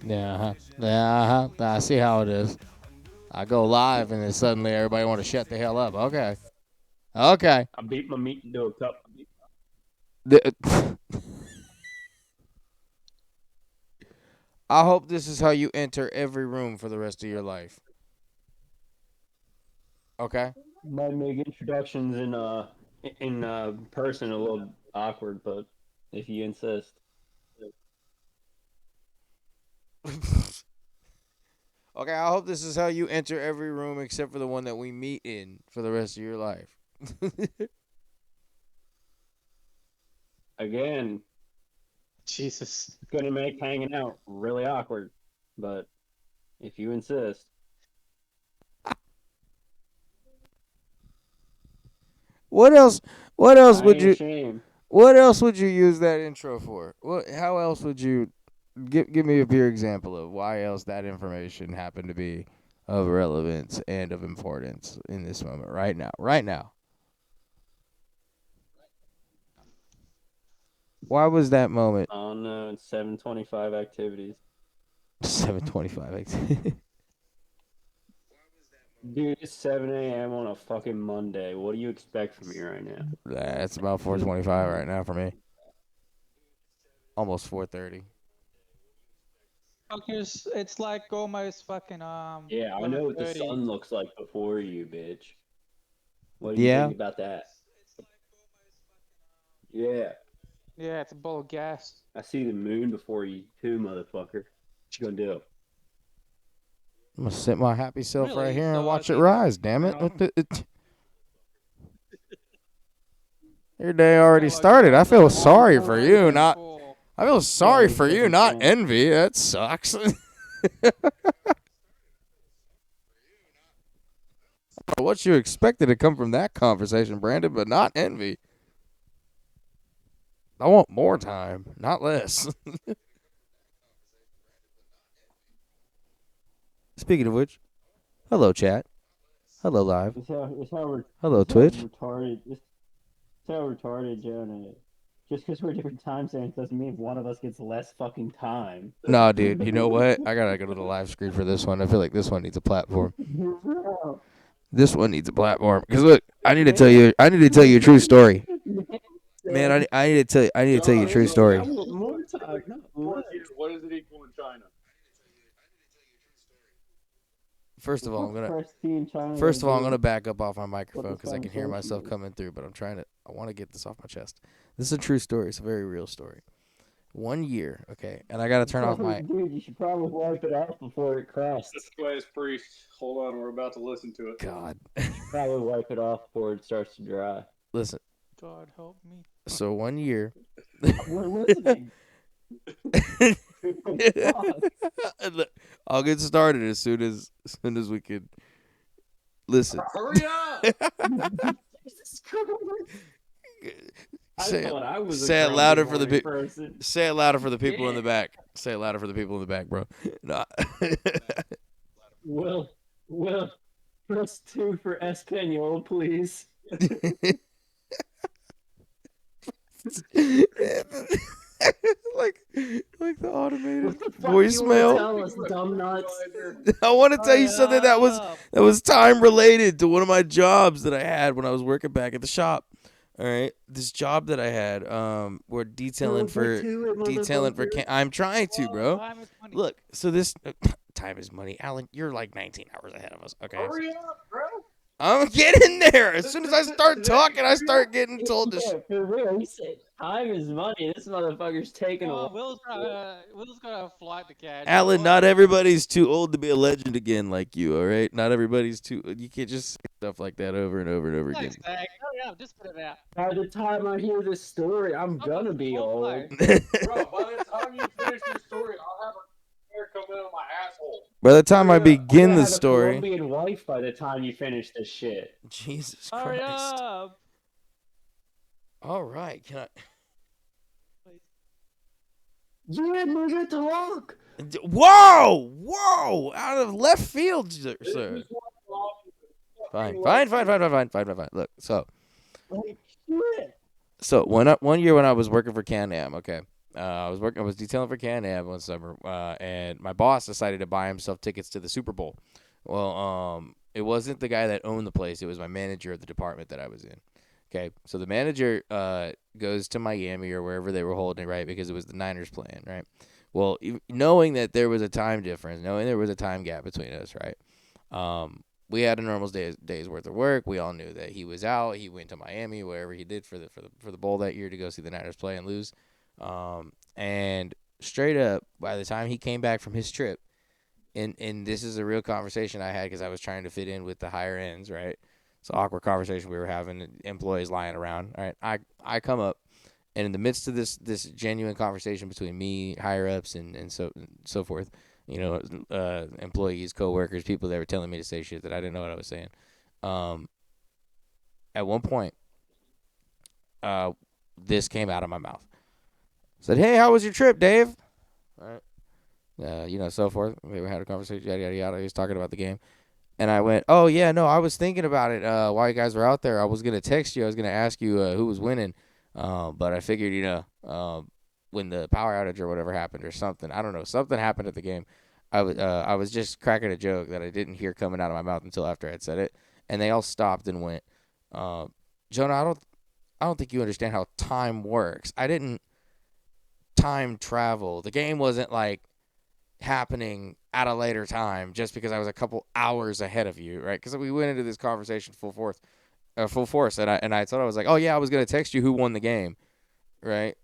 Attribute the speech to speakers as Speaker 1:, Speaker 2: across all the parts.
Speaker 1: Yeah, yeah, I see how it is. I go live and then suddenly everybody want to shut the hell up. Okay, okay.
Speaker 2: I beat my meat into a cup.
Speaker 1: I hope this is how you enter every room for the rest of your life. Okay.
Speaker 2: Might make introductions in person a little awkward, but if you insist.
Speaker 1: Okay, I hope this is how you enter every room except for the one that we meet in for the rest of your life.
Speaker 2: Again,
Speaker 3: Jesus.
Speaker 2: it's gonna make hanging out really awkward, but if you insist.
Speaker 1: What else? What else
Speaker 2: I
Speaker 1: would
Speaker 2: ain't
Speaker 1: you?
Speaker 2: ashamed.
Speaker 1: What else would you use that intro for? What? How else would you? Give me a pure example of why else that information happened to be of relevance and of importance in this moment right now. Right now. Why was that moment
Speaker 2: I don't know, it's 7:25 activities.
Speaker 1: 7:25?
Speaker 2: Dude, it's 7 a.m. on a fucking Monday. What do you expect from me right now?
Speaker 1: That's about 4:25 right now for me. Almost 4:30.
Speaker 3: Fuckers, it's like almost fucking
Speaker 2: Yeah, I know what the
Speaker 3: 11:30.
Speaker 2: sun looks like before you, bitch. What do you
Speaker 1: Yeah.
Speaker 2: think about that? Yeah,
Speaker 3: Yeah, it's a bowl of gas.
Speaker 2: I see the moon before you too, motherfucker. What you gonna do?
Speaker 1: I'm gonna sit my happy self right
Speaker 3: Really?
Speaker 1: here and
Speaker 3: So I
Speaker 1: watch it
Speaker 3: think
Speaker 1: rise. Damn it!
Speaker 3: now,
Speaker 1: Your day already
Speaker 3: well, okay,
Speaker 1: started. I
Speaker 3: well,
Speaker 1: feel
Speaker 3: that's
Speaker 2: I'm
Speaker 1: sorry
Speaker 2: kind
Speaker 1: for
Speaker 2: of
Speaker 1: you.
Speaker 2: looking
Speaker 1: Not.
Speaker 3: cool.
Speaker 1: I feel
Speaker 2: Yeah,
Speaker 1: sorry
Speaker 2: he's
Speaker 1: for you.
Speaker 2: looking
Speaker 1: Not
Speaker 2: fancy.
Speaker 1: envy. That sucks. What you expected to come from that conversation, Brandon, but not envy. I want more time, not less. Speaking of which, hello chat. Hello live. Hello
Speaker 2: It's how
Speaker 1: Twitch.
Speaker 2: retarded. It's how retarded Jonah is. Just because we're different time zones doesn't mean one of us gets less fucking time.
Speaker 1: Nah, dude. You know what? I gotta go to the live screen for this one. I feel like this one needs a platform. This one needs a platform. Cause look, I need to tell you. I need to tell you a true story, man. I need to tell you. I need to tell you a true
Speaker 2: I
Speaker 1: story.
Speaker 2: want more time, not less.
Speaker 4: What does it equal in China?
Speaker 1: First of all, I'm gonna.
Speaker 2: What's in China gonna
Speaker 1: First of all, I'm
Speaker 2: do?
Speaker 1: gonna back up off my
Speaker 2: What
Speaker 1: microphone
Speaker 2: this
Speaker 1: because I can hear
Speaker 2: conversation
Speaker 1: myself
Speaker 2: is?
Speaker 1: coming through. But I'm trying to. I want to get this off my chest. This is a true story. It's a very real story. 1 year, okay, and I gotta turn off my.
Speaker 2: Dude, you should probably wipe it off before it cracks.
Speaker 4: This guy's priest. Hold on, we're about to listen to it.
Speaker 1: God,
Speaker 2: Probably wipe it off before it starts to dry.
Speaker 1: listen.
Speaker 3: God help me.
Speaker 1: So 1 year.
Speaker 2: We're listening.
Speaker 1: Look, I'll get started as soon as we can listen.
Speaker 4: Hurry up!
Speaker 2: Jesus Christ. I
Speaker 1: Say
Speaker 2: thought I was a
Speaker 1: say it louder for the
Speaker 2: grumpy
Speaker 1: people.
Speaker 2: person.
Speaker 1: Say it louder for the people in
Speaker 2: Yeah.
Speaker 1: the back. Say it louder for the people in the back, bro. Nah.
Speaker 2: Will, press 2 for Espanol, please.
Speaker 1: like the automated
Speaker 2: What the fuck you wanna
Speaker 1: voicemail.
Speaker 2: tell us, dumb nuts?
Speaker 1: I want to tell you something that was time related to one of my jobs that I had when I was working back at the shop. All right, this job that I had, we're detailing for I'm trying to, bro.
Speaker 3: Time is money.
Speaker 1: Look, so this time is money, Alan. You're like 19 hours ahead of us. Okay,
Speaker 4: Hurry up, bro!
Speaker 1: I'm getting there. As soon as I start talking, I start getting told to.
Speaker 2: Yeah, for real. He said, time is money. This motherfucker's taking a
Speaker 3: Oh, Will's got a flight to catch.
Speaker 1: Alan,
Speaker 3: Go
Speaker 1: not
Speaker 3: on.
Speaker 1: everybody's too old to be a legend again, like you. All right, not everybody's too. You can't just say stuff like that over and over and over again.
Speaker 3: Thanks, Zach. Hurry up, just put it out.
Speaker 2: By the time I hear this story, I'm gonna be old.
Speaker 4: Bro, by the time you finish your story, I'll have a hair coming out of my asshole.
Speaker 1: By the time I
Speaker 2: I'm
Speaker 1: begin
Speaker 2: gonna
Speaker 1: the
Speaker 2: have a
Speaker 1: story,
Speaker 2: Colombian wife by the time you finish this shit.
Speaker 1: Jesus
Speaker 3: Hurry
Speaker 1: Christ!
Speaker 3: up.
Speaker 1: All right, can I?
Speaker 2: Yeah, nigga, talk.
Speaker 1: Whoa! Out of left field, sir. Fine. Look,
Speaker 2: Like, shit.
Speaker 1: so 1 year when I was working for Can-Am, okay, I was detailing for Can-Am one summer, and my boss decided to buy himself tickets to the Super Bowl. Well, it wasn't the guy that owned the place; it was my manager of the department that I was in. Okay, so the manager goes to Miami or wherever they were holding it, right? Because it was the Niners playing, right? Well, knowing that there was a time difference, knowing there was a time gap between us, right? We had a normal day's worth of work. We all knew that he was out. He went to Miami, wherever he did for the bowl that year to go see the Niners play and lose. And straight up, by the time he came back from his trip, and this is a real conversation I had because I was trying to fit in with the higher ends, right? It's an awkward conversation we were having, employees lying around. All right, I come up, and in the midst of this genuine conversation between me, higher ups, and so forth, employees, coworkers, people that were telling me to say shit that I didn't know what I was saying. At one point, this came out of my mouth. Said, "Hey, how was your trip, Dave?" All right. So forth. We had a conversation, yada, yada, yada. He was talking about the game. And I went, "Oh, yeah, no, I was thinking about it while you guys were out there. I was going to text you. I was going to ask you who was winning. But I figured, when the power outage or whatever happened or something, I don't know, something happened at the game. I was just cracking a joke that I didn't hear coming out of my mouth until after I had said it. And they all stopped and went, Jonah, I don't think you understand how time works. I didn't time travel. The game wasn't like happening at a later time just because I was a couple hours ahead of you, right? Because we went into this conversation full force, and I thought I was like, "Oh yeah, I was gonna text you who won the game," right?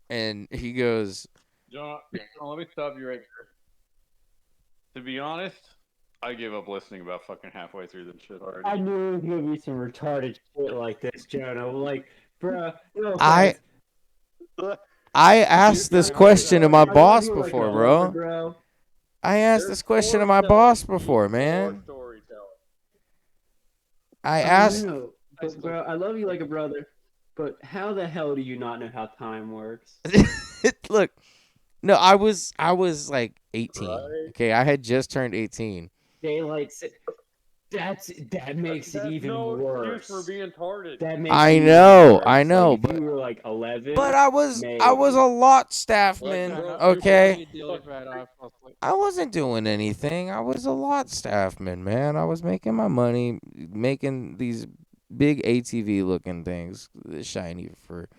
Speaker 1: And he goes,
Speaker 4: John, let me stop you right there. To be honest, I gave up listening about fucking halfway through this shit already.
Speaker 2: I knew it was gonna be some retarded shit like this, Jonah. Like, bro,
Speaker 1: I asked this question to my boss before, bro. I asked this question to my boss before, man. I asked.
Speaker 2: No, but bro, I love you like a brother. But how the hell do you not know how time works?
Speaker 1: Look, no, I was like 18. Right? Okay, I had just turned 18.
Speaker 2: Daylight. That makes it even worse.
Speaker 4: For being tarded.
Speaker 1: I know,
Speaker 2: but you were like 11.
Speaker 1: But I was a lot staffman. Okay, I wasn't doing anything. I was a lot staffman, man. I was making my money, making these big ATV looking things, shiny for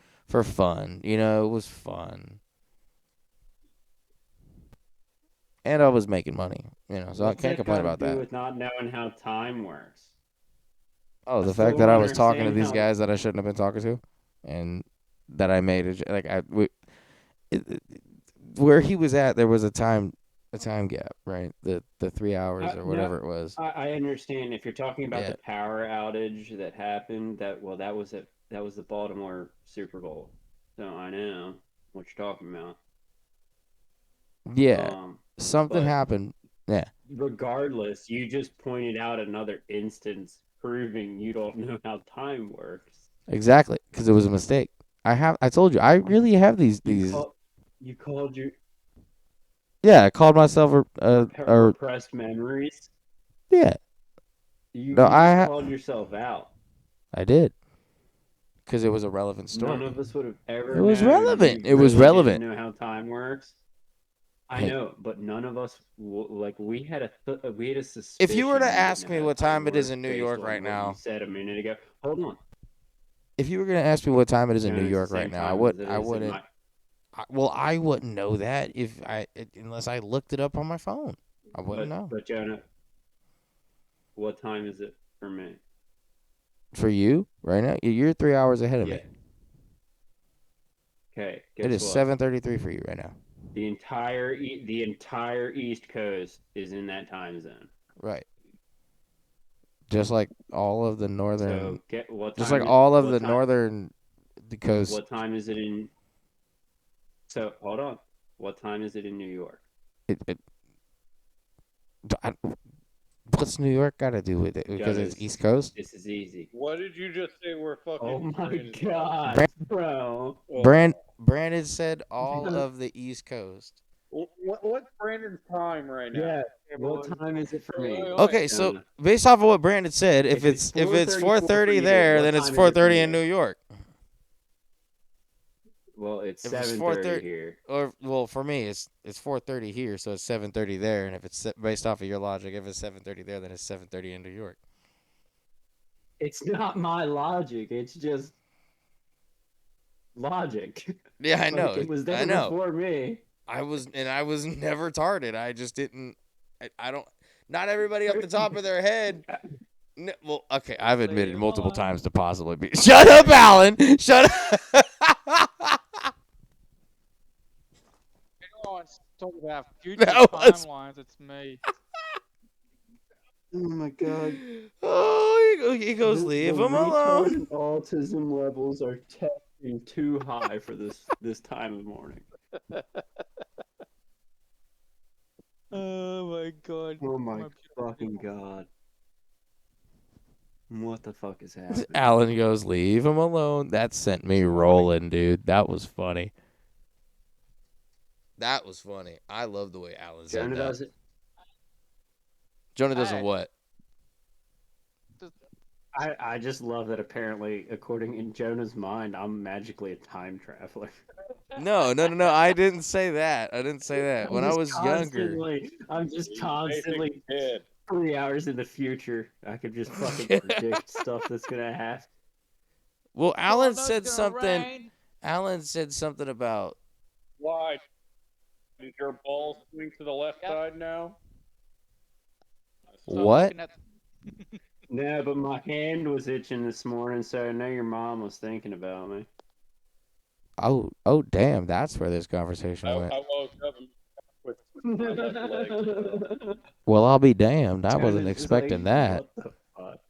Speaker 1: fun. It was fun. And I was making money, so I can't complain about that.
Speaker 2: With not knowing how time works.
Speaker 1: Oh, the fact that I was talking to these guys that I shouldn't have been talking to, and that I made where he was at, there was a time gap, right? The 3 hours or whatever it was.
Speaker 2: I understand if you're talking about the power outage that happened. That was the Baltimore Super Bowl, so I know what you're talking about.
Speaker 1: Yeah. Something happened. Yeah.
Speaker 2: Regardless, you just pointed out another instance proving you don't know how time works.
Speaker 1: Exactly, because it was a mistake. I told you, I really have these.
Speaker 2: You called your.
Speaker 1: Yeah, I called myself
Speaker 2: repressed memories.
Speaker 1: Yeah.
Speaker 2: You called yourself out.
Speaker 1: I did. Because it was a relevant story.
Speaker 2: None of us would have ever.
Speaker 1: It was relevant. It was relevant.
Speaker 2: Didn't know how time works. I know, but none of us we had a suspicion.
Speaker 1: If you were to ask me what time it is in New York right now,
Speaker 2: you said a minute ago. Hold on.
Speaker 1: If you were going to ask me what time it is in New York right now, I wouldn't. I wouldn't know that unless I looked it up on my phone. I wouldn't know.
Speaker 2: But Jonah, what time is it for me?
Speaker 1: For you right now, you're 3 hours ahead of me.
Speaker 2: Okay.
Speaker 1: It is 7:33 for you right now.
Speaker 2: The entire East Coast is in that time zone.
Speaker 1: Right. Just like all of the northern.
Speaker 2: So
Speaker 1: northern coast.
Speaker 2: What time is it in? So hold on. What time is it in New York?
Speaker 1: What's New York got to do with it? Because it's East Coast.
Speaker 2: This is easy.
Speaker 4: What did you just say? We're fucking.
Speaker 2: Oh my god, bro!
Speaker 1: Brandon said all of the East Coast.
Speaker 4: What's Brandon's time right now?
Speaker 2: Yeah. What time is it for me?
Speaker 1: Okay, so based off of what Brandon said, if it's 4:30 there, then it's 4:30 in New York.
Speaker 2: Well, it's
Speaker 1: If it's
Speaker 2: 7:30
Speaker 1: 4:30
Speaker 2: here.
Speaker 1: or well, for me it's 4:30 here, so it's 7:30 there. And if it's based off of your logic, if it's 7:30 there, then it's 7:30 in New York.
Speaker 2: It's not my logic. It's just logic.
Speaker 1: Yeah, I
Speaker 2: Like,
Speaker 1: know.
Speaker 2: it was
Speaker 1: I
Speaker 2: there
Speaker 1: know.
Speaker 2: before me.
Speaker 1: I was never tarded. I just didn't. I don't. Not everybody off the top of their head. No, well, okay. I've admitted multiple times to possibly be. Shut up, Allan. Shut up.
Speaker 3: Everyone's talking about future
Speaker 1: That was-
Speaker 3: timelines. It's me.
Speaker 2: Oh my god.
Speaker 1: Oh, he goes. Leave him
Speaker 2: retard
Speaker 1: alone.
Speaker 2: and autism levels are testing too high for this time of morning.
Speaker 3: Oh my god.
Speaker 2: Oh my fucking god. What the fuck is happening?
Speaker 1: Allan goes. Leave him alone. That sent me rolling, dude. That was funny. That was funny. I love the way Allan said
Speaker 2: Jonah
Speaker 1: that.
Speaker 2: does it.
Speaker 1: Jonah does
Speaker 3: Hey.
Speaker 1: what?
Speaker 2: I just love that apparently, according in Jonah's mind, I'm magically a time traveler.
Speaker 1: No. I didn't say that. I didn't say that. When I was younger.
Speaker 2: I'm just
Speaker 4: He's
Speaker 2: constantly
Speaker 4: basic kid.
Speaker 2: 3 hours in the future. I could just fucking predict stuff that's gonna happen.
Speaker 1: Well,
Speaker 3: Oh,
Speaker 1: Allan
Speaker 3: no, it's
Speaker 1: said
Speaker 3: gonna
Speaker 1: something.
Speaker 3: rain.
Speaker 1: Allan said something about.
Speaker 4: Why? Did your ball swing to the left
Speaker 3: Yep.
Speaker 4: side now?
Speaker 3: Stop
Speaker 1: What?
Speaker 3: looking at-
Speaker 2: No, but my hand was itching this morning, so I know your mom was thinking about me.
Speaker 1: Oh, damn! That's where this conversation
Speaker 4: I
Speaker 1: went.
Speaker 4: woke up and with my left leg.
Speaker 1: Well, I'll be damned. I
Speaker 2: Jonah's
Speaker 1: wasn't
Speaker 2: just
Speaker 1: expecting
Speaker 2: like,
Speaker 1: that.
Speaker 2: What the fuck?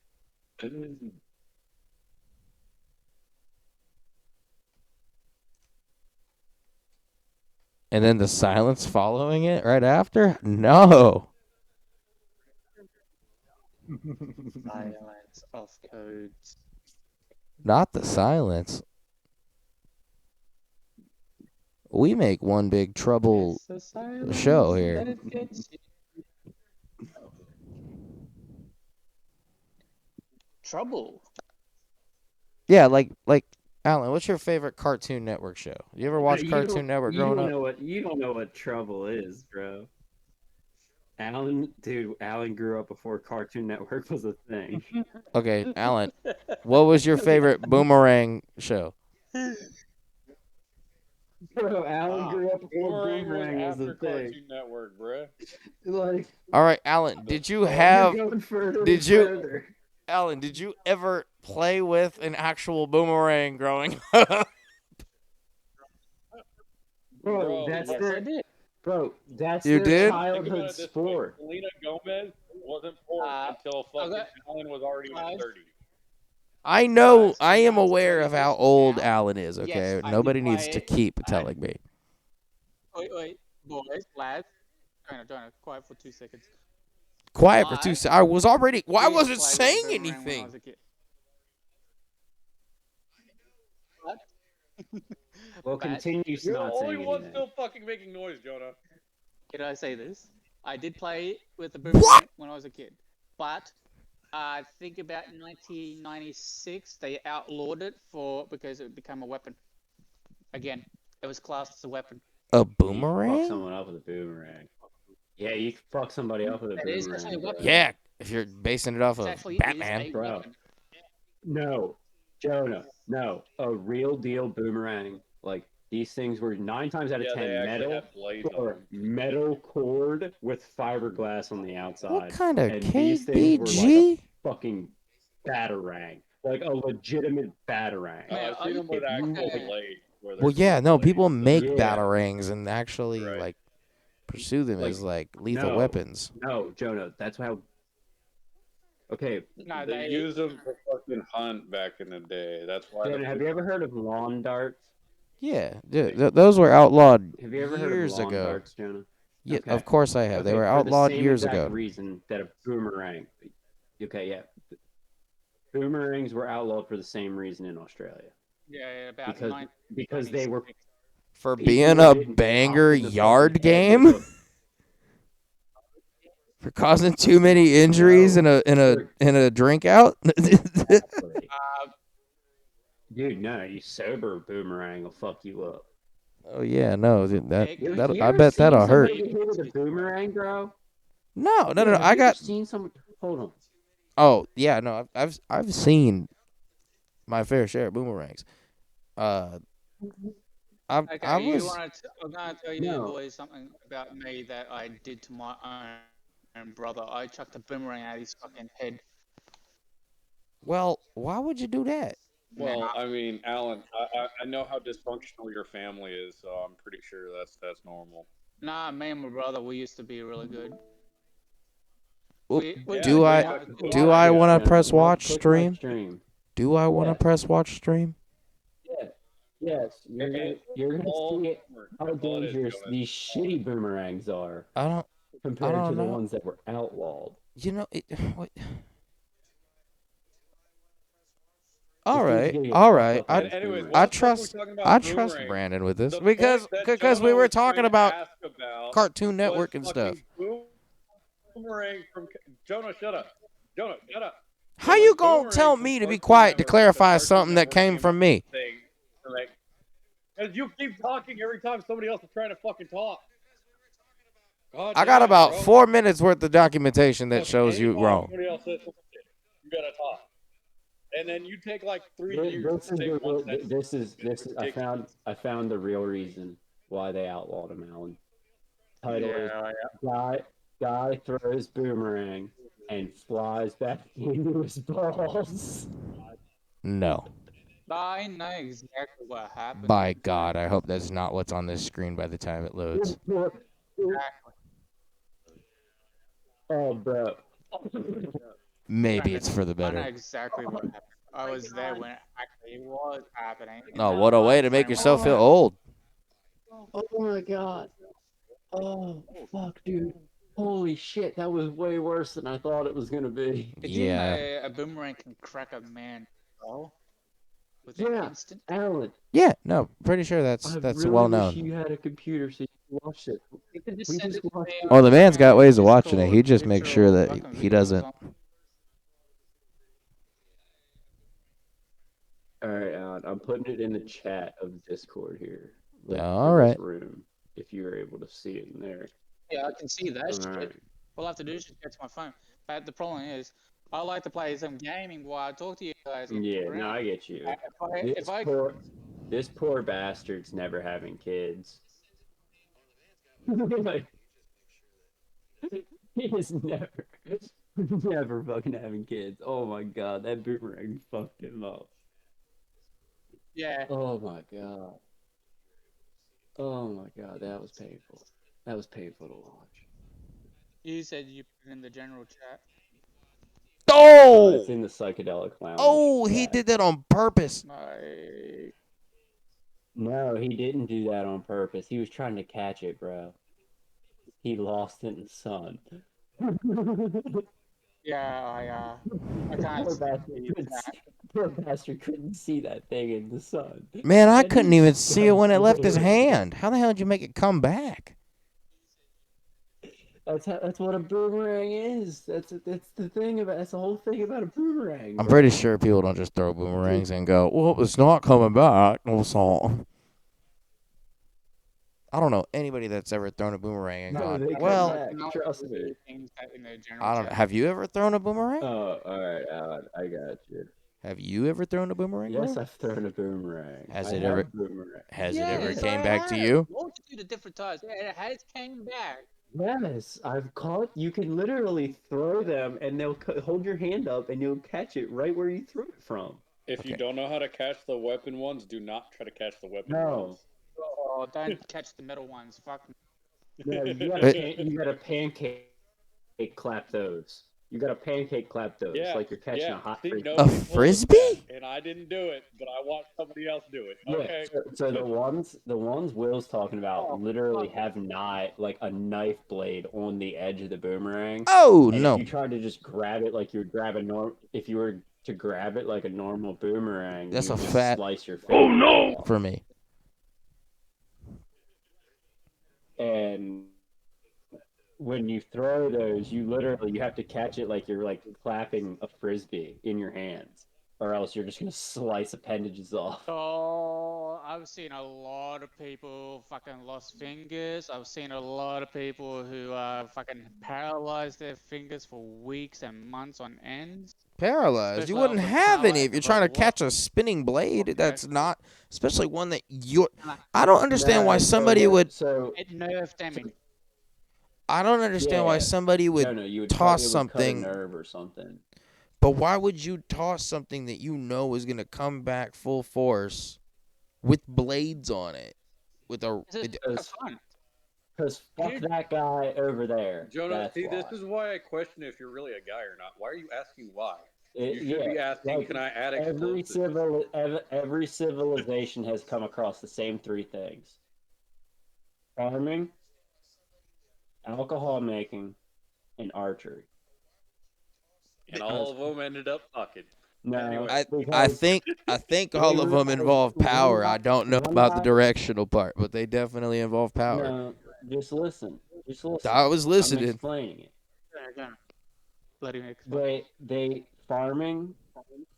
Speaker 1: And then the silence following it right after? No.
Speaker 5: Silence of codes.
Speaker 1: Not the silence. We make one big trouble
Speaker 5: It's the silence
Speaker 1: show here.
Speaker 5: that it gets you. Trouble.
Speaker 1: Yeah, like Allan, what's your favorite Cartoon Network show? You ever watch Cartoon Network growing up?
Speaker 2: You don't know what trouble is, bro. Allan grew up before Cartoon Network was a thing.
Speaker 1: Okay, Allan, what was your favorite Boomerang show?
Speaker 2: Bro, Allan grew up before
Speaker 4: Boomerang was
Speaker 2: Boomerang was a
Speaker 4: after
Speaker 2: thing.
Speaker 4: Cartoon Network, bruh.
Speaker 2: Like,
Speaker 1: All right, Allan, did you
Speaker 2: you're
Speaker 1: have
Speaker 2: going further
Speaker 1: did
Speaker 2: and
Speaker 1: you-
Speaker 2: further.
Speaker 1: Allan, did you ever play with an actual boomerang growing up?
Speaker 2: Bro,
Speaker 4: Yes,
Speaker 5: I did.
Speaker 2: that's
Speaker 1: You
Speaker 2: their
Speaker 1: did?
Speaker 4: Think about
Speaker 2: childhood
Speaker 4: it this way.
Speaker 2: sport.
Speaker 4: Selena Gomez wasn't born until fucking
Speaker 3: okay.
Speaker 4: Allen was already
Speaker 3: Guys.
Speaker 4: 30.
Speaker 1: I know,
Speaker 3: Guys,
Speaker 1: I am
Speaker 3: can I
Speaker 1: aware
Speaker 3: tell
Speaker 1: of
Speaker 3: you
Speaker 1: how
Speaker 3: this
Speaker 1: old
Speaker 3: now?
Speaker 1: Allan is, okay?
Speaker 3: Yes, I did
Speaker 1: Nobody needs
Speaker 3: play
Speaker 1: to
Speaker 3: it.
Speaker 1: keep telling me.
Speaker 3: Wait, boys, lads. Jonah, quiet for 2 seconds.
Speaker 1: Quiet for 2 seconds. I was already. Well, I
Speaker 3: did
Speaker 1: wasn't
Speaker 3: play with
Speaker 1: saying
Speaker 3: Boomerang when I
Speaker 1: anything.
Speaker 3: was a kid.
Speaker 2: Well,
Speaker 3: But-
Speaker 2: continue
Speaker 4: You're the
Speaker 2: not
Speaker 4: only
Speaker 2: saying
Speaker 4: one
Speaker 2: anything.
Speaker 4: still fucking making noise, Jonah.
Speaker 3: Did I say this? I did play with the Boomerang
Speaker 1: What?
Speaker 3: when I was a kid. But I think about 1996, they outlawed it because it became a weapon. Again, it was classed as a weapon.
Speaker 1: A
Speaker 2: You fuck
Speaker 1: boomerang?
Speaker 2: someone up with a boomerang. Yeah, you can fuck somebody up with a
Speaker 3: It is actually a
Speaker 2: boomerang.
Speaker 3: weapon.
Speaker 1: Yeah, if you're basing it off
Speaker 3: It's
Speaker 1: of
Speaker 3: actually
Speaker 1: Batman.
Speaker 3: is a
Speaker 2: Bro.
Speaker 3: weapon.
Speaker 2: No, Jonah, no. A real deal boomerang. Like, these things were 9 times out of
Speaker 4: Yeah,
Speaker 2: 10
Speaker 4: they actually
Speaker 2: metal
Speaker 4: have blades on
Speaker 2: or
Speaker 4: them.
Speaker 2: metal cord with fiberglass on the outside.
Speaker 1: What kind of
Speaker 2: And these things were like a
Speaker 1: KBG?
Speaker 2: fucking batarang. Like a legitimate batarang.
Speaker 3: Man,
Speaker 4: I've seen them with
Speaker 2: if you
Speaker 4: actual
Speaker 2: like-
Speaker 4: blades. where
Speaker 1: Well,
Speaker 4: there's
Speaker 1: yeah, no,
Speaker 4: blades.
Speaker 1: people make
Speaker 2: Yeah.
Speaker 1: batarangs and actually
Speaker 4: Right.
Speaker 1: like pursue them
Speaker 2: Like,
Speaker 1: as like lethal
Speaker 2: no.
Speaker 1: weapons.
Speaker 2: No, Jonah, that's how. Okay,
Speaker 3: No,
Speaker 4: They used them for fucking hunt back in the day. That's why.
Speaker 2: Jonah, have you ever heard of lawn darts?
Speaker 1: Yeah, dude, those were outlawed
Speaker 2: Have you ever heard
Speaker 1: years
Speaker 2: of lawn
Speaker 1: ago.
Speaker 2: darts, Jonah?
Speaker 1: Yeah,
Speaker 2: Okay.
Speaker 1: of course I have. They
Speaker 2: Okay,
Speaker 1: were
Speaker 2: for the
Speaker 1: outlawed
Speaker 2: same
Speaker 1: years
Speaker 2: exact
Speaker 1: ago.
Speaker 2: reason that a boomerang. Okay, yeah. Boomerangs were outlawed for the same reason in Australia.
Speaker 3: Yeah, about
Speaker 2: Because they were
Speaker 1: For
Speaker 2: people
Speaker 1: being
Speaker 2: were
Speaker 1: a
Speaker 2: getting
Speaker 1: banger
Speaker 2: popped in the
Speaker 1: yard
Speaker 2: fucking head
Speaker 1: game?
Speaker 2: with
Speaker 1: For causing too many injuries
Speaker 2: No.
Speaker 1: in a drink out?
Speaker 2: a- Dude, no, you sober boomerang will fuck you up.
Speaker 1: Oh yeah, no, that
Speaker 3: You
Speaker 1: that
Speaker 2: You
Speaker 1: I
Speaker 2: ever
Speaker 1: bet
Speaker 2: seen
Speaker 1: that'll hurt.
Speaker 2: somebody get hit with a boomerang, bro?
Speaker 1: No.
Speaker 2: Yeah, have
Speaker 1: I
Speaker 2: you ever
Speaker 1: got.
Speaker 2: seen someone? Hold on.
Speaker 1: Oh yeah, no. I've seen my fair share of boomerangs. Uh, I
Speaker 3: Okay,
Speaker 1: was
Speaker 3: I'm gonna tell you
Speaker 2: No.
Speaker 3: boys something about me that I did to my own brother. I chucked a boomerang at his fucking head.
Speaker 1: well. Why would you do that?
Speaker 3: Nah,
Speaker 4: Well, I mean, Alan, I know how dysfunctional your family is, so I'm pretty sure that's normal.
Speaker 3: me and my brother, we used to be really good.
Speaker 1: Well,
Speaker 3: We
Speaker 4: Yeah,
Speaker 1: do
Speaker 3: didn't
Speaker 4: you
Speaker 1: I
Speaker 3: fight.
Speaker 4: expect us
Speaker 1: do
Speaker 4: to
Speaker 1: I
Speaker 4: be
Speaker 1: want
Speaker 4: that.
Speaker 1: to press watch
Speaker 2: Click my
Speaker 1: stream?
Speaker 2: stream.
Speaker 1: Do I want to
Speaker 2: Yes.
Speaker 1: press watch stream?
Speaker 2: Yeah. Yes. You're gonna
Speaker 4: All
Speaker 2: see how
Speaker 4: all it is,
Speaker 2: dangerous
Speaker 4: Jonas.
Speaker 2: these shitty boomerangs are
Speaker 1: I don't. I
Speaker 2: compared to
Speaker 1: don't
Speaker 2: the
Speaker 1: know.
Speaker 2: ones that were outlawed.
Speaker 1: You know it. What?
Speaker 2: This
Speaker 1: All
Speaker 2: dude's
Speaker 1: right.
Speaker 2: gonna get
Speaker 1: All
Speaker 2: fucked
Speaker 1: right.
Speaker 2: up by
Speaker 1: I
Speaker 2: this
Speaker 4: Anyways,
Speaker 2: boomerang.
Speaker 4: why
Speaker 1: I
Speaker 4: the fuck are we
Speaker 1: trust
Speaker 4: talking
Speaker 1: I
Speaker 4: about
Speaker 1: trust
Speaker 4: boomerangs?
Speaker 1: Brandon with this
Speaker 4: The point that
Speaker 1: because we
Speaker 4: Jonah
Speaker 1: were
Speaker 4: was
Speaker 1: talking
Speaker 4: trying to
Speaker 1: about
Speaker 4: ask about
Speaker 1: Cartoon
Speaker 4: was
Speaker 1: Network and stuff.
Speaker 4: fucking boomerang from Jonah. Shut up, Jonah. Shut up.
Speaker 1: How
Speaker 4: It was
Speaker 1: you gonna
Speaker 4: boomerang
Speaker 1: tell
Speaker 4: from
Speaker 1: me to be
Speaker 4: Cartoon
Speaker 1: quiet to
Speaker 4: Network because
Speaker 1: clarify
Speaker 4: Cartoon
Speaker 1: something that
Speaker 4: Network
Speaker 1: came
Speaker 4: came up
Speaker 1: from
Speaker 4: with
Speaker 1: me?
Speaker 4: the thing. Like, because you keep talking every time somebody else is trying to fucking talk. God
Speaker 1: I got
Speaker 4: damn,
Speaker 1: about
Speaker 4: bro.
Speaker 1: 4 minutes worth of documentation that
Speaker 4: Fucking
Speaker 1: shows you
Speaker 4: anytime
Speaker 1: wrong.
Speaker 4: somebody else says some shit, you gotta talk. And then you take like 3 years
Speaker 2: This
Speaker 4: to
Speaker 2: is
Speaker 4: say
Speaker 2: the
Speaker 4: one
Speaker 2: real.
Speaker 4: sentence.
Speaker 2: This
Speaker 4: It's
Speaker 2: is.
Speaker 4: ridiculous.
Speaker 2: I found the real reason why they outlawed him, Alan. Title is
Speaker 3: Yeah,
Speaker 2: guy throws boomerang and flies back into his balls.
Speaker 1: No.
Speaker 3: I know exactly what happened.
Speaker 1: By God, I hope that's not what's on this screen by the time it loads.
Speaker 3: Exactly.
Speaker 2: Oh, bro.
Speaker 1: Maybe it's for the
Speaker 3: I know
Speaker 1: better.
Speaker 3: exactly what happened. I was there when it actually was happening. In
Speaker 1: Oh,
Speaker 3: that
Speaker 1: what a way
Speaker 3: time
Speaker 1: to make
Speaker 3: frame when
Speaker 1: yourself
Speaker 3: it
Speaker 1: feel
Speaker 3: happened.
Speaker 1: old.
Speaker 2: Oh my god. Oh, fuck, dude. Holy shit, that was way worse than I thought it was gonna be.
Speaker 3: Did you
Speaker 1: Yeah.
Speaker 3: know a boomerang can crack a man skull within an
Speaker 2: Yeah,
Speaker 3: instant?
Speaker 2: Alan,
Speaker 1: Yeah, no, pretty sure
Speaker 2: I
Speaker 1: that's
Speaker 2: really
Speaker 1: well
Speaker 2: wish
Speaker 1: known.
Speaker 2: you had a computer so you could watch it.
Speaker 3: You can just
Speaker 2: We
Speaker 3: send
Speaker 2: just
Speaker 3: it to
Speaker 2: watched
Speaker 3: me
Speaker 2: it.
Speaker 1: Well, the man's got ways of watching it.
Speaker 3: Discord,
Speaker 1: He just makes
Speaker 3: picture,
Speaker 1: sure
Speaker 3: or
Speaker 1: that
Speaker 3: fucking
Speaker 1: he
Speaker 3: video or
Speaker 1: doesn't.
Speaker 3: something.
Speaker 2: Alright, Alan, I'm putting it in the chat of Discord here. Like,
Speaker 1: All
Speaker 2: for this
Speaker 1: right.
Speaker 2: room, if you were able to see it in there.
Speaker 3: Yeah, I can see that shit.
Speaker 2: Alright.
Speaker 3: All I have to do is just get to my phone. But the problem is, I like to play some gaming while I talk to you guys.
Speaker 2: Yeah, no, I get you.
Speaker 3: If I
Speaker 2: This poor bastard's never having kids. Like, he is never fucking having kids. Oh my god, that boomerang fucked him up.
Speaker 3: yeah,
Speaker 2: Oh my god. Oh my god, that was painful. That was painful to watch.
Speaker 3: you said you put it in the general chat.
Speaker 2: It's
Speaker 1: Oh!
Speaker 2: in the psychedelic lounge.
Speaker 1: Oh, he
Speaker 2: chat.
Speaker 1: did that on purpose.
Speaker 3: My
Speaker 2: No, he didn't do that on purpose. He was trying to catch it, bro. He lost it in the sun.
Speaker 3: yeah, I can't
Speaker 2: Poor bastard
Speaker 3: see
Speaker 2: couldn't
Speaker 3: that.
Speaker 2: see, poor bastard couldn't see that thing in the sun.
Speaker 1: Man, I
Speaker 2: And
Speaker 1: couldn't
Speaker 2: he
Speaker 1: even see it when it left his
Speaker 2: scratched
Speaker 1: hand. How the hell did you make it come back?
Speaker 2: That's what a boomerang is. That's the thing about that's the whole thing about a boomerang.
Speaker 1: I'm
Speaker 2: Bro.
Speaker 1: pretty sure people don't just throw boomerangs and go, well, it's not coming back. No song. I don't know anybody that's ever thrown a boomerang and
Speaker 2: No,
Speaker 1: gone,
Speaker 2: they come
Speaker 1: well,
Speaker 2: back. Trust me.
Speaker 3: Things in the general
Speaker 1: I don't know.
Speaker 3: chat.
Speaker 1: Have you ever thrown a boomerang?
Speaker 2: Oh, all right, Alan, I got you.
Speaker 1: Have you ever thrown a boomerang?
Speaker 2: Yes,
Speaker 1: bro?
Speaker 2: I've thrown a boomerang.
Speaker 1: Has
Speaker 2: I
Speaker 1: it
Speaker 2: have
Speaker 1: ever?
Speaker 2: boomerang.
Speaker 1: Has it
Speaker 3: Yes,
Speaker 1: ever
Speaker 3: I
Speaker 1: came back to
Speaker 3: have.
Speaker 1: you?
Speaker 3: Multitude of different times. Yeah, it has came back.
Speaker 2: Yes, I've caught. You can literally throw them, and they'll hold your hand up, and you'll catch it right where you threw it from.
Speaker 4: If you
Speaker 1: Okay.
Speaker 4: don't know how to catch the weapon ones, do not try to catch the weapon
Speaker 2: No.
Speaker 4: ones.
Speaker 3: Oh, don't catch the middle ones. Fuck me.
Speaker 2: No, you gotta pancake clap those. You gotta pancake clap those,
Speaker 4: Yeah,
Speaker 2: like you're catching a hot
Speaker 4: See,
Speaker 2: frisbee.
Speaker 4: nobody told us
Speaker 1: frisbee?
Speaker 4: that, and I didn't do it, but I watched somebody else do it.
Speaker 2: Yeah,
Speaker 4: Okay.
Speaker 2: so the ones Will's talking about
Speaker 3: Oh,
Speaker 2: literally
Speaker 3: fuck.
Speaker 2: have like a knife blade on the edge of the boomerang.
Speaker 1: Oh,
Speaker 2: And
Speaker 1: no.
Speaker 2: if you tried to just grab it like you would grab if you were to grab it like a normal boomerang,
Speaker 1: That's
Speaker 2: you
Speaker 1: a
Speaker 2: would just
Speaker 1: fat-
Speaker 2: slice your finger off.
Speaker 1: For me.
Speaker 2: And when you throw those, you have to catch it like you're like clapping a frisbee in your hands. or else you're just gonna slice appendages off.
Speaker 3: Oh, I've seen a lot of people fucking lost fingers. I've seen a lot of people who fucking paralyzed their fingers for weeks and months on end.
Speaker 1: Paralyzed. You
Speaker 3: Especially
Speaker 1: wouldn't
Speaker 3: after
Speaker 1: have
Speaker 3: power
Speaker 1: any if you're
Speaker 3: activate.
Speaker 1: trying to
Speaker 3: What?
Speaker 1: catch a spinning blade.
Speaker 3: Okay.
Speaker 1: That's not, especially one that you.
Speaker 3: Like,
Speaker 1: I don't understand why
Speaker 2: No,
Speaker 1: somebody would.
Speaker 2: So
Speaker 3: it nerve damage.
Speaker 1: I don't understand why
Speaker 2: Yeah.
Speaker 1: somebody would
Speaker 2: no, you would
Speaker 1: toss
Speaker 2: it would cut a
Speaker 1: something.
Speaker 2: nerve or something.
Speaker 1: But why would you toss something that you know is gonna come back full force with blades on it? With a
Speaker 3: It's fun.
Speaker 2: Because fuck that guy over there.
Speaker 4: Jonah,
Speaker 2: That's
Speaker 4: see,
Speaker 2: why.
Speaker 4: this is why I question if you're really a guy or not. Why are you asking why?
Speaker 2: It-
Speaker 4: You should be
Speaker 2: yeah,
Speaker 4: asking,
Speaker 2: like,
Speaker 4: can I add
Speaker 2: every
Speaker 4: explosives?
Speaker 2: every civilization has come across the same three things: farming, alcohol making, and archery.
Speaker 4: And all of them ended up fucking.
Speaker 2: No,
Speaker 4: Anyway.
Speaker 1: I
Speaker 2: because
Speaker 1: think all of them involve power. I don't know about the directional part, but they definitely involve power.
Speaker 2: no, just listen. Just listen.
Speaker 1: I was
Speaker 2: I'm
Speaker 1: listening.
Speaker 2: explaining it.
Speaker 3: Let him explain.
Speaker 2: They farming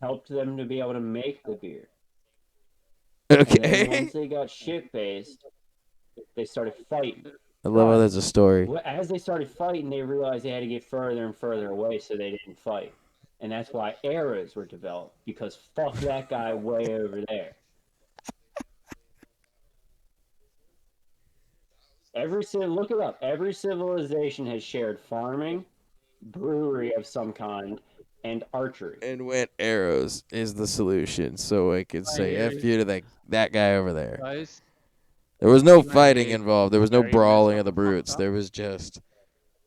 Speaker 2: helped them to be able to make the beer. And then
Speaker 1: Okay.
Speaker 2: once they got shit faced, they started fighting.
Speaker 1: I love how there's a story.
Speaker 2: As they started fighting, they realized they had to get further and further away so they didn't fight. And that's why arrows were developed, because fuck that guy way over there. Look it up. Every civilization has shared farming, brewery of some kind, and archery.
Speaker 1: And went arrows is the solution, so I could say F you to that guy over there.
Speaker 3: Guys,
Speaker 1: There was no
Speaker 3: You might
Speaker 1: fighting
Speaker 3: be
Speaker 1: involved. There was no
Speaker 3: very
Speaker 1: brawling
Speaker 3: messed
Speaker 1: of the
Speaker 3: up.
Speaker 1: brutes. There was just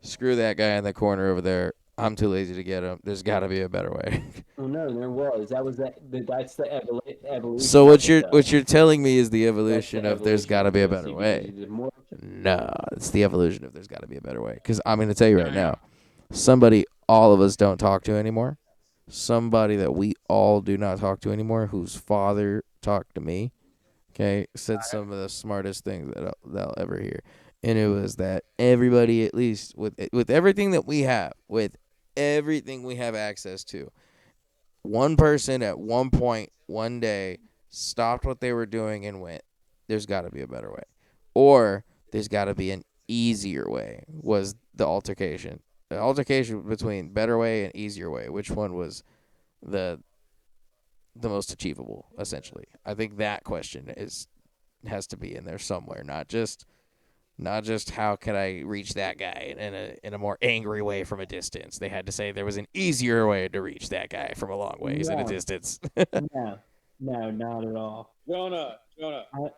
Speaker 1: screw that guy in the corner over there. I'm too lazy to get him. There's got to be a better way.
Speaker 2: Oh no, there was. That's the evolution.
Speaker 1: So what
Speaker 2: of it,
Speaker 1: you're telling me is the
Speaker 2: though. That's
Speaker 1: evolution
Speaker 2: the
Speaker 1: of there's
Speaker 2: evolution
Speaker 1: got to
Speaker 2: of
Speaker 1: be a
Speaker 2: it,
Speaker 1: better
Speaker 2: see,
Speaker 1: way.
Speaker 2: because the more-
Speaker 1: No, it's the evolution of there's got to be a better way. Because I'm going to tell you right
Speaker 3: Yeah, yeah.
Speaker 1: now, somebody all of us don't talk to anymore, somebody that we all do not talk to anymore, whose father talked to me, okay, said some of the smartest things that I'll ever hear. And it was that everybody, at least with everything that we have, with everything we have access to, one person at one point, one day, stopped what they were doing and went, there's got to be a better way. Or there's got to be an easier way, was the altercation. The altercation between better way and easier way. Which one was the most achievable, essentially? I think that question has to be in there somewhere, not just how can I reach that guy in a more angry way from a distance. They had to say there was an easier way to reach that guy from a long ways in a
Speaker 2: No.
Speaker 1: distance.
Speaker 2: No, not at all.
Speaker 4: Jonah,
Speaker 2: I-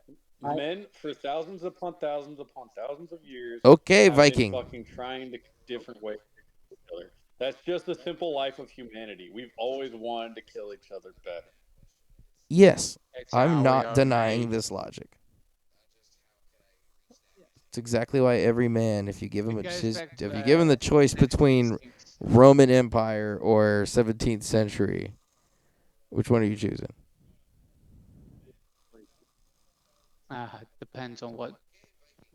Speaker 4: men for thousands upon thousands of years.
Speaker 1: Okay,
Speaker 4: have been
Speaker 1: Viking.
Speaker 4: fucking trying to different ways to kill each other. That's just the simple life of humanity. We've always wanted to kill each other better.
Speaker 1: Yes,
Speaker 3: It's how
Speaker 1: I'm
Speaker 3: we
Speaker 1: not
Speaker 3: are
Speaker 1: denying
Speaker 3: made.
Speaker 1: this logic. It's exactly why every man, if you give him
Speaker 3: It goes back to
Speaker 1: if you give him the choice between
Speaker 3: instincts.
Speaker 1: Roman Empire or 17th century, which one are you choosing?
Speaker 3: Depends on what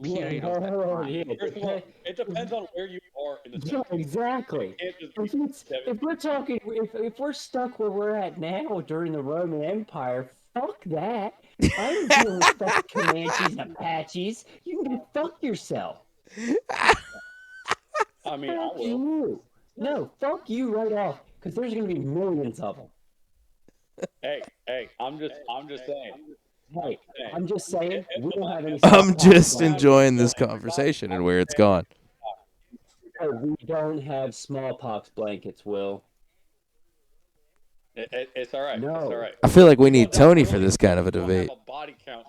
Speaker 2: Yeah,
Speaker 3: period of that time.
Speaker 2: yeah,
Speaker 4: First of all, it depends on where you are in the
Speaker 2: yeah,
Speaker 4: century.
Speaker 2: exactly.
Speaker 4: You can't just
Speaker 2: If,
Speaker 4: be
Speaker 2: it's, if we're talking, if we're stuck where we're at now during the Roman Empire, fuck that. I ain't dealing with fucking Comanches and Apaches. You can go fuck yourself.
Speaker 4: I mean, I
Speaker 2: Fuck
Speaker 4: will.
Speaker 2: you. No, fuck you right off, because there's gonna be millions of them.
Speaker 4: Hey, I'm just saying.
Speaker 2: Hey, I'm just saying, we don't have any.
Speaker 1: I'm
Speaker 2: smallpox
Speaker 1: just
Speaker 2: blankets.
Speaker 1: enjoying this conversation and where it's gone.
Speaker 2: Oh, we don't have smallpox blankets, Will.
Speaker 4: It's all right.
Speaker 2: No.
Speaker 4: It's all right.
Speaker 1: I feel like we
Speaker 4: don't
Speaker 1: need
Speaker 4: have
Speaker 1: Tony for
Speaker 4: really-
Speaker 1: this kind of a
Speaker 4: we don't
Speaker 1: debate.
Speaker 4: have a body count.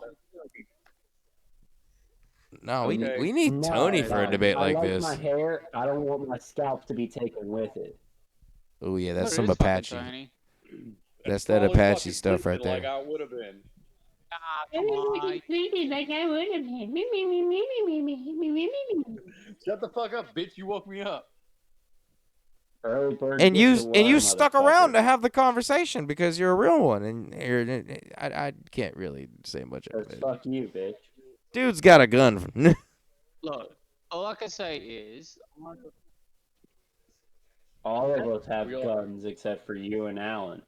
Speaker 1: No,
Speaker 4: Okay.
Speaker 1: we need
Speaker 2: No,
Speaker 1: Tony for a
Speaker 2: no.
Speaker 1: debate like
Speaker 2: I like
Speaker 1: this.
Speaker 2: my hair. I don't want my scalp to be taken with it.
Speaker 1: Oh yeah, that's
Speaker 3: What
Speaker 1: some
Speaker 3: is fucking
Speaker 1: Apache.
Speaker 3: Tony?
Speaker 1: That's that
Speaker 4: Probably
Speaker 1: Apache
Speaker 4: fucking
Speaker 1: stuff right
Speaker 4: sleeping
Speaker 1: there.
Speaker 4: Like I would have been.
Speaker 3: Come on.
Speaker 4: Shut the fuck up, bitch! You woke me up.
Speaker 2: Early bird
Speaker 1: And
Speaker 2: gets
Speaker 1: you
Speaker 2: the worm,
Speaker 1: stuck around to
Speaker 2: motherfucker.
Speaker 1: have the conversation because you're a real one, and I can't really say much of it.
Speaker 2: Fuck you, bitch.
Speaker 1: Dude's got a gun.
Speaker 3: Look, all I can say is,
Speaker 2: All of us have
Speaker 4: We all-
Speaker 2: guns except for you and Allan.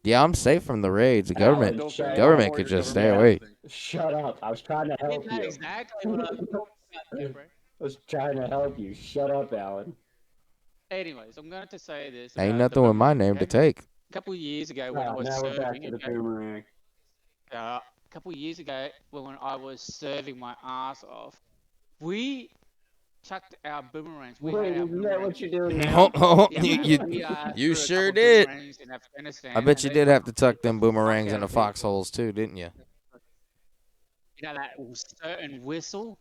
Speaker 1: Yeah, I'm safe from the raids. The
Speaker 2: Alan,
Speaker 1: government
Speaker 2: shut up.
Speaker 1: government could just stay away.
Speaker 2: Shut up. I was trying to help
Speaker 3: Isn't that
Speaker 2: you.
Speaker 3: exactly what I was talking about there, bro?
Speaker 2: I was trying to help you. Shut up, Alan.
Speaker 3: Anyways, I'm going to say this
Speaker 1: Ain't
Speaker 3: about the
Speaker 1: nothing with my
Speaker 3: boomerang,
Speaker 1: name to
Speaker 3: okay?
Speaker 1: take.
Speaker 3: A couple of years ago when I was
Speaker 2: Now we're back
Speaker 3: serving,
Speaker 2: to the
Speaker 3: okay?
Speaker 2: boomerang.
Speaker 3: A couple of years ago when I was serving my ass off, we chucked our boomerangs. We
Speaker 2: Wait,
Speaker 3: had our
Speaker 2: isn't that
Speaker 3: boomerangs.
Speaker 2: what you're doing now?
Speaker 3: Yeah, mate. We
Speaker 1: You
Speaker 3: threw a
Speaker 1: sure
Speaker 3: couple of
Speaker 1: did.
Speaker 3: boomerangs in Afghanistan,
Speaker 1: I bet
Speaker 3: and
Speaker 1: you
Speaker 3: they
Speaker 1: did have to
Speaker 3: fucking
Speaker 1: tuck them
Speaker 3: beat the fuck
Speaker 1: boomerangs
Speaker 3: out
Speaker 1: into
Speaker 3: of people.
Speaker 1: foxholes too, didn't you?
Speaker 3: You know that certain whistle?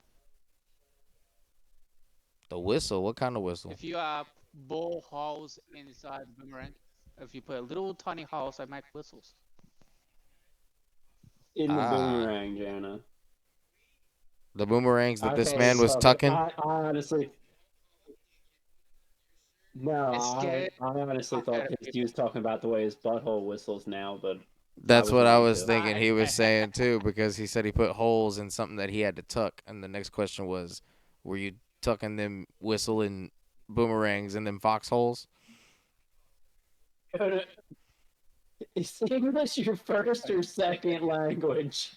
Speaker 1: The whistle? What kind of whistle?
Speaker 3: If you bore holes inside the boomerang, if you put little tiny holes, they make whistles.
Speaker 2: In the boomerang, Jana.
Speaker 1: The boomerangs that
Speaker 2: I
Speaker 1: this
Speaker 2: thought
Speaker 1: man was tucking?
Speaker 2: I honestly... No,
Speaker 3: It scared
Speaker 2: I honestly
Speaker 3: the fuck out
Speaker 2: thought
Speaker 3: of
Speaker 2: he was
Speaker 3: people.
Speaker 2: talking about the way his butthole whistles now, but I
Speaker 1: That's
Speaker 2: was
Speaker 1: what I
Speaker 2: wrong
Speaker 1: was
Speaker 2: too.
Speaker 1: thinking he was saying too, because he said he put holes in something that he had to tuck. And the next question was, were you tucking them whistling boomerangs in them foxholes?
Speaker 2: Is English your first or second language?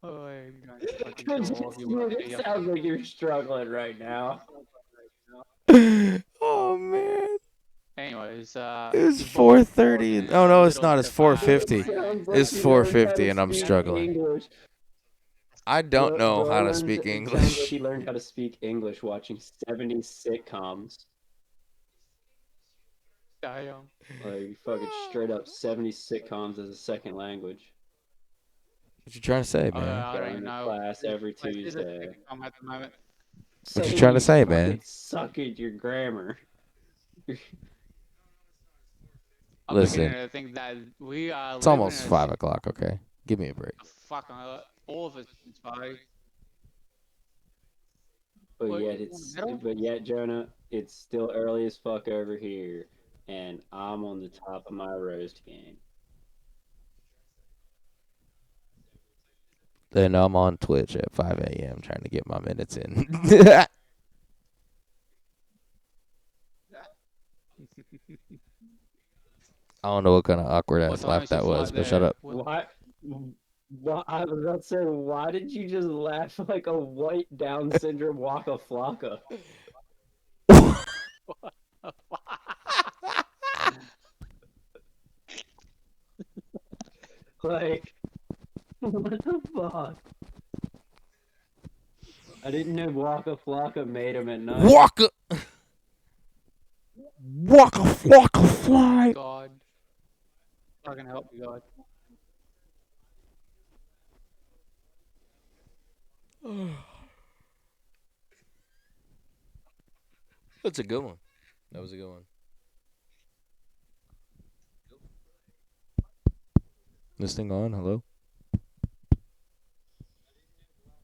Speaker 3: Oh, I'm going to fucking
Speaker 2: It
Speaker 3: kill all of you when I see you.
Speaker 2: sounds like you're struggling right now.
Speaker 1: Oh man.
Speaker 3: Anyways,
Speaker 1: It's
Speaker 3: you bore holes
Speaker 1: 4:30.
Speaker 3: in
Speaker 1: Oh
Speaker 3: a
Speaker 1: no, it's
Speaker 3: little
Speaker 1: not.
Speaker 3: bit
Speaker 1: It's
Speaker 3: of
Speaker 1: 4:50.
Speaker 3: boomerang, okay?
Speaker 1: It's
Speaker 2: You learned how
Speaker 1: 4:50
Speaker 2: to
Speaker 1: and I'm
Speaker 2: speak
Speaker 1: struggling.
Speaker 2: English.
Speaker 1: I don't know how to
Speaker 2: Learned,
Speaker 1: speak
Speaker 2: it sounds like
Speaker 1: English.
Speaker 2: he learned how to speak English watching 70s sitcoms.
Speaker 3: Damn.
Speaker 2: Like fucking straight up 70s sitcoms as a second language.
Speaker 1: What you trying to say, man?
Speaker 3: I don't
Speaker 2: Going
Speaker 3: even
Speaker 2: to
Speaker 3: know.
Speaker 2: class every
Speaker 3: This is a
Speaker 2: Tuesday.
Speaker 3: sitcom at the moment.
Speaker 1: What you
Speaker 2: Saying
Speaker 1: trying to say,
Speaker 2: fucking
Speaker 1: man?
Speaker 2: suck at your grammar.
Speaker 3: I'm
Speaker 1: Listen.
Speaker 3: beginning to think that we are
Speaker 1: It's
Speaker 3: living
Speaker 1: almost
Speaker 3: in
Speaker 1: 5 o'clock. Okay, give me a break.
Speaker 3: fucking all of us party.
Speaker 2: But
Speaker 3: What,
Speaker 2: yet
Speaker 3: you
Speaker 2: it's
Speaker 3: want metal?
Speaker 2: but yet Jonah, it's still early as fuck over here, and I'm on the top of my roast game.
Speaker 1: Then I'm on Twitch at 5 a.m. trying to get my minutes in. I don't know what kind of awkward
Speaker 3: What
Speaker 1: ass
Speaker 3: time
Speaker 1: laugh
Speaker 3: is your
Speaker 1: that was,
Speaker 3: flight
Speaker 1: but shut
Speaker 3: there?
Speaker 1: up.
Speaker 2: Why? I was about to say, why did you just laugh like a white Down syndrome Waka Flocka? Like, what the fuck? I didn't know Waka Flocka made him at night.
Speaker 1: Waka, waka, waka, fly.
Speaker 3: God. Fucking help me, God.
Speaker 1: That's a good one. That was a good one. This thing on? Hello?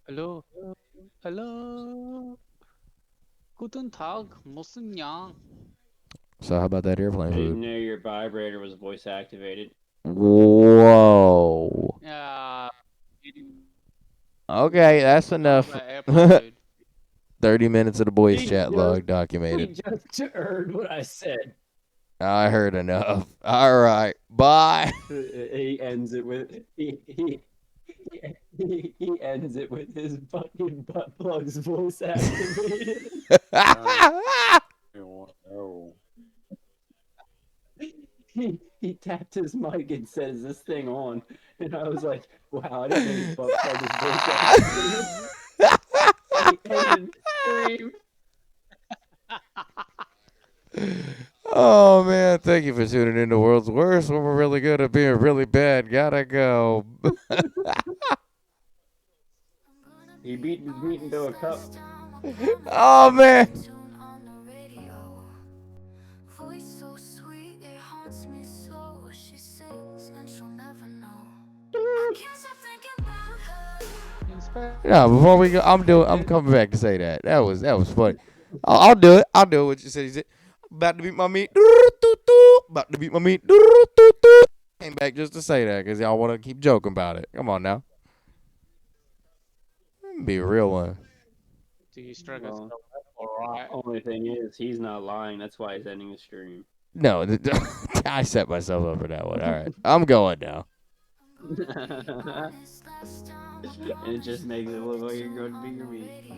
Speaker 3: Hello? Hello? Guten Tag, 무슨 양?
Speaker 1: So how about that airplane
Speaker 2: I didn't
Speaker 1: food?
Speaker 2: know your vibrator was voice activated.
Speaker 1: Whoa. Okay, that's enough.
Speaker 3: Airplane food.
Speaker 1: 30 minutes of the boys
Speaker 2: He
Speaker 1: chat
Speaker 2: just-
Speaker 1: log
Speaker 2: He
Speaker 1: documented.
Speaker 2: just heard what I said.
Speaker 1: I heard enough. All right. Bye.
Speaker 2: He ends it with he ends it with his fucking butt plugs voice activated. He tapped his mic and said, "Is this thing on?" And I was like, "Wow, I didn't know his butt plug was voice activated." He ended the stream.
Speaker 1: Oh man, thank you for tuning in to World's Worst. When we're really good at being really bad, gotta go.
Speaker 2: He beat his meat into a cup.
Speaker 1: Oh man.
Speaker 6: Voice so sweet, it haunts me so. She sings and she'll never know. I can't stop thinking about her.
Speaker 1: No, before we go, I'm coming back to say that. That was funny. I'll do it. I'll do what you said. You said, about to beat my meat. About to beat my meat. Came back just to say that because y'all want to keep joking about it. Come on now. Be a real one.
Speaker 3: Do you struggle? Alright. Alright.
Speaker 2: Only thing is, he's not lying. That's why he's ending the stream.
Speaker 1: No, I set myself up for that one. All right, I'm going now.
Speaker 2: And it just makes it look like you're going to be your meat.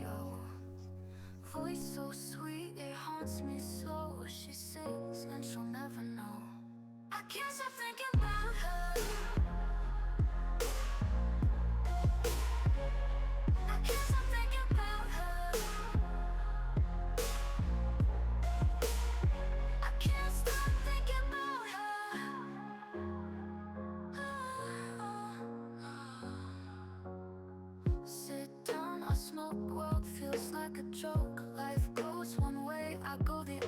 Speaker 6: Voice so sweet, it haunts me so. She sings and she'll never know. I can't stop thinking about her. I can't stop thinking about her. I can't stop thinking about her. Sit down, I smoke, world feels like a joke. Life goes one way, I go the